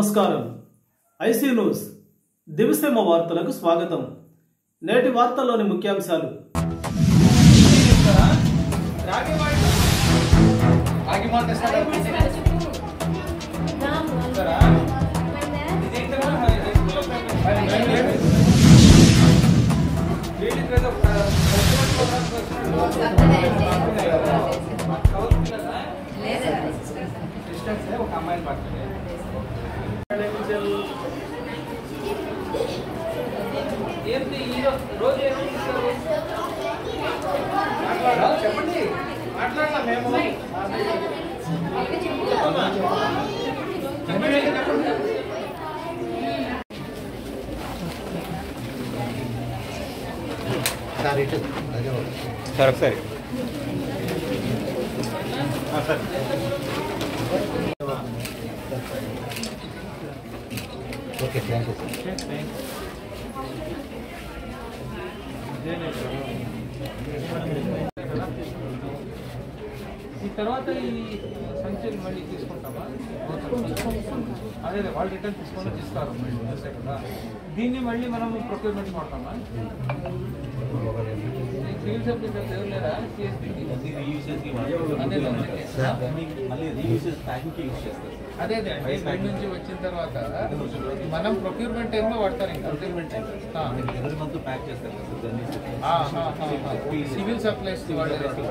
నమస్కారం. IC news దివిసేమ వార్తలకు స్వాగతం. నేటి వార్తల్లోని ముఖ్యాంశాలు. సార్ ఒకసారి ఓకే థ్యాంక్ యూ సార్. ఈ తర్వాత ఈ సంఖ్యలు మళ్ళీ తీసుకుంటామా? అదే వాళ్ళు రిటర్న్ తీసుకొని మళ్ళీ కదా. దీన్ని మళ్ళీ మనం ప్రొక్యూర్మెంట్ వాడతామా? సివిల్ సప్లైస్ ఎవరు లేరా? అదే అదే అంటే బయట నుంచి వచ్చిన తర్వాత మనం ప్రొక్యూర్మెంట్ టైంలో వాడతారు. ఇంకా ప్రొక్యూర్మెంట్ టైం ప్యాక్ చేస్తారు. సివిల్ సప్లైస్ అదే తెలుసు.